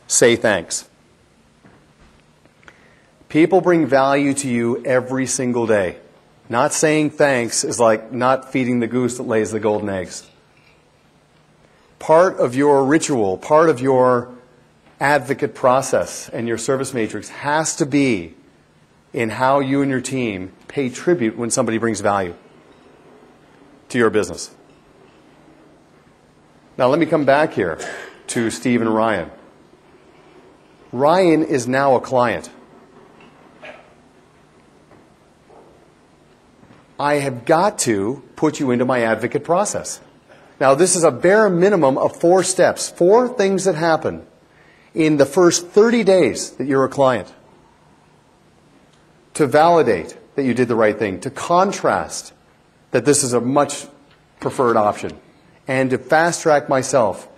Say thanks. People bring value to you every single day. Not saying thanks is like not feeding the goose that lays the golden eggs. Part of your ritual, part of your advocate process and your service matrix has to be in how you and your team pay tribute when somebody brings value to your business. Now let me come back here to Steve and Ryan. Ryan is now a client. I have got to put you into my advocate process. Now, this is a bare minimum of 4 steps, 4 things that happen in the first 30 days that you're a client to validate that you did the right thing, to contrast that this is a much preferred option, and to fast-track myself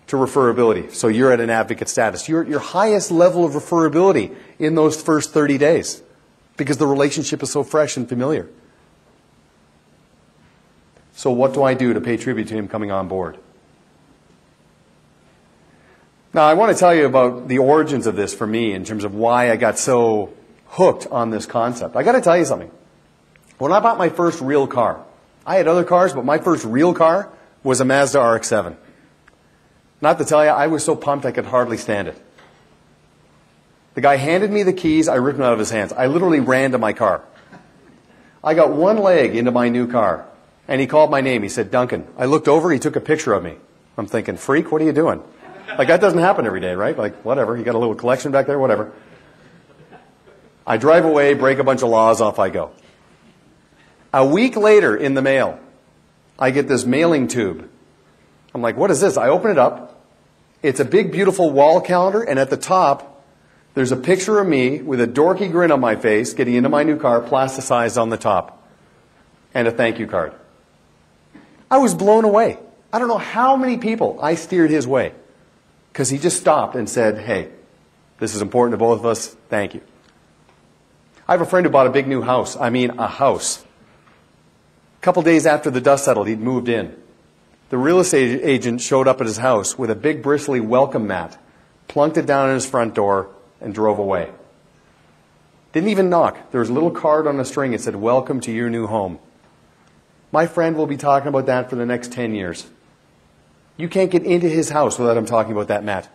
to referability. So you're at an advocate status. You're at your highest level of referability in those first 30 days because the relationship is so fresh and familiar. So what do I do to pay tribute to him coming on board? Now, I want to tell you about the origins of this for me in terms of why I got so hooked on this concept. I got to tell you something. When I bought my first real car, I had other cars, but my first real car was a Mazda RX-7. Not to tell you, I was so pumped I could hardly stand it. The guy handed me the keys, I ripped them out of his hands. I literally ran to my car. I got one leg into my new car. And he called my name. He said, Duncan. I looked over. He took a picture of me. I'm thinking, freak, what are you doing? Like, that doesn't happen every day, right? Like, whatever. You got a little collection back there, whatever. I drive away, break a bunch of laws, off I go. A week later in the mail, I get this mailing tube. I'm like, what is this? I open it up. It's a big, beautiful wall calendar. And at the top, there's a picture of me with a dorky grin on my face getting into my new car, plasticized on the top. And a thank you card. I was blown away. I don't know how many people I steered his way because he just stopped and said, hey, this is important to both of us. Thank you. I have a friend who bought a big new house. I mean, a house. A couple days after the dust settled, he'd moved in. The real estate agent showed up at his house with a big bristly welcome mat, plunked it down in his front door, and drove away. Didn't even knock. There was a little card on a string that said, welcome to your new home. My friend will be talking about that for the next 10 years. You can't get into his house without him talking about that mat.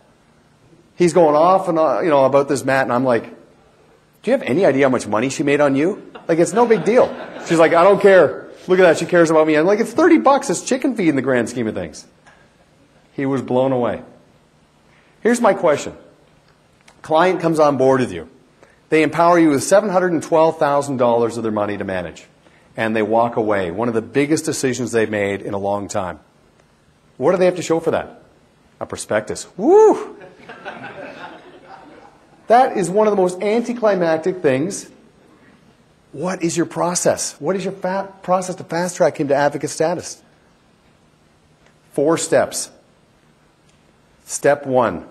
He's going off and on, about this mat, and I'm like, do you have any idea how much money she made on you? Like, it's no big deal. She's like, I don't care. Look at that. She cares about me. I'm like, it's $30. It's chicken feed in the grand scheme of things. He was blown away. Here's my question. Client comes on board with you. They empower you with $712,000 of their money to manage. And they walk away. One of the biggest decisions they've made in a long time. What do they have to show for that? A prospectus. Woo! That is one of the most anticlimactic things. What is your process? What is your process to fast track him to advocate status? 4 steps. Step 1.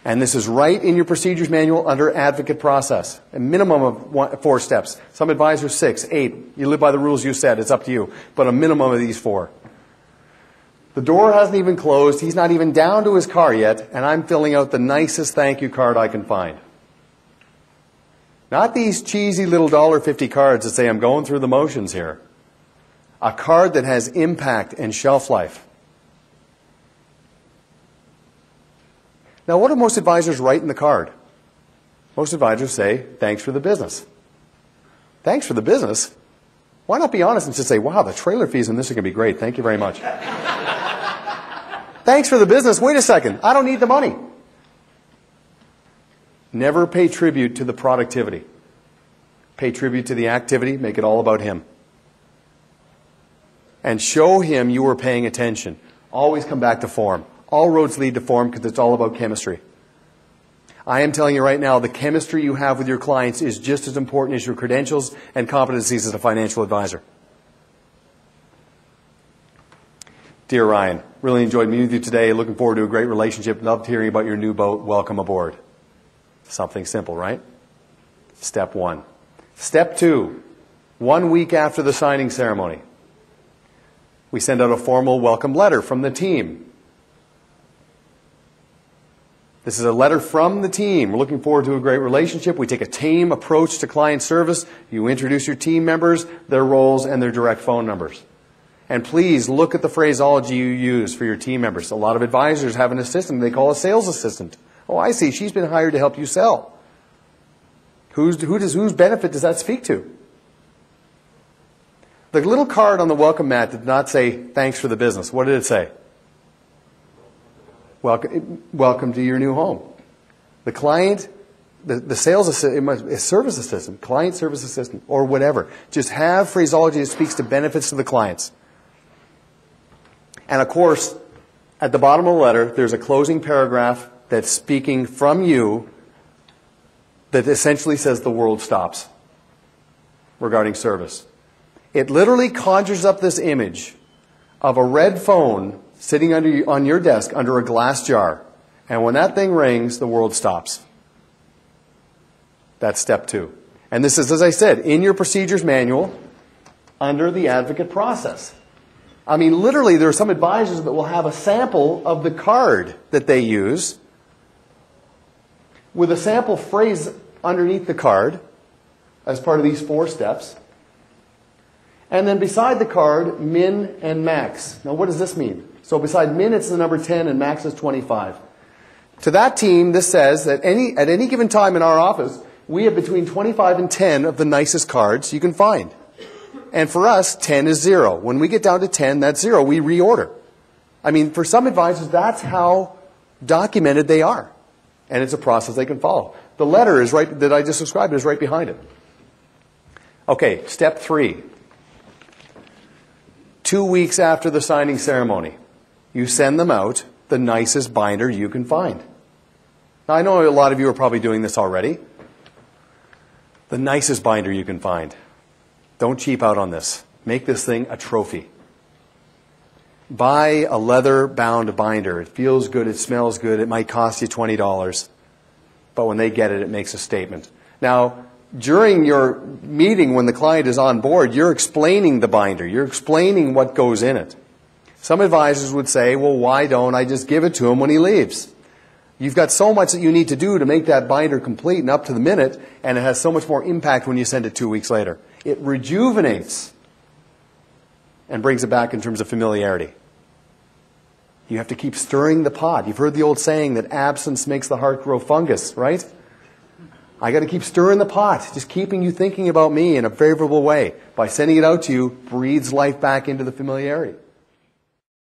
And this is right in your procedures manual under advocate process. A minimum of 4 steps. Some advisors 6, 8. You live by the rules you set. It's up to you. But a minimum of these 4. The door hasn't even closed. He's not even down to his car yet. And I'm filling out the nicest thank you card I can find. Not these cheesy little $1.50 cards that say I'm going through the motions here. A card that has impact and shelf life. Now, what do most advisors write in the card? Most advisors say, thanks for the business. Thanks for the business? Why not be honest and just say, wow, the trailer fees in this are going to be great. Thank you very much. Thanks for the business. Wait a second. I don't need the money. Never pay tribute to the productivity. Pay tribute to the activity. Make it all about him. And show him you were paying attention. Always come back to form. All roads lead to form because it's all about chemistry. I am telling you right now, the chemistry you have with your clients is just as important as your credentials and competencies as a financial advisor. Dear Ryan, really enjoyed meeting with you today. Looking forward to a great relationship. Loved hearing about your new boat. Welcome aboard. Something simple, right? Step 1. Step 2, 1 week after the signing ceremony, we send out a formal welcome letter from the team. This is a letter from the team. We're looking forward to a great relationship. We take a team approach to client service. You introduce your team members, their roles, and their direct phone numbers. And please look at the phraseology you use for your team members. A lot of advisors have an assistant they call a sales assistant. Oh, I see. She's been hired to help you sell. Whose benefit does that speak to? The little card on the welcome mat did not say, thanks for the business. What did it say? Welcome to your new home. The client, the sales assistant, service assistant, client service assistant, or whatever. Just have phraseology that speaks to benefits to the clients. And of course, at the bottom of the letter, there's a closing paragraph that's speaking from you that essentially says the world stops regarding service. It literally conjures up this image of a red phone sitting on your desk under a glass jar. And when that thing rings, the world stops. That's step 2. And this is, as I said, in your procedures manual under the advocate process. I mean, literally, there are some advisors that will have a sample of the card that they use with a sample phrase underneath the card as part of these 4 steps. And then beside the card, min and max. Now, what does this mean? So beside min, it's the number 10, and max is 25. To that team, this says that at any given time in our office, we have between 25 and 10 of the nicest cards you can find. And for us, 10 is 0. When we get down to 10, that's 0. We reorder. I mean, for some advisors, that's how documented they are. And it's a process they can follow. The letter is right that I just described is right behind it. Okay, step 3. 2 weeks after the signing ceremony, you send them out the nicest binder you can find. Now, I know a lot of you are probably doing this already. The nicest binder you can find. Don't cheap out on this. Make this thing a trophy. Buy a leather-bound binder. It feels good. It smells good. It might cost you $20. But when they get it, it makes a statement. Now, during your meeting when the client is on board, you're explaining the binder. You're explaining what goes in it. Some advisors would say, well, why don't I just give it to him when he leaves? You've got so much that you need to do to make that binder complete and up to the minute, and it has so much more impact when you send it 2 weeks later. It rejuvenates and brings it back in terms of familiarity. You have to keep stirring the pot. You've heard the old saying that absence makes the heart grow fungus, right? I got to keep stirring the pot, just keeping you thinking about me in a favorable way. By sending it out to you, breathes life back into the familiarity.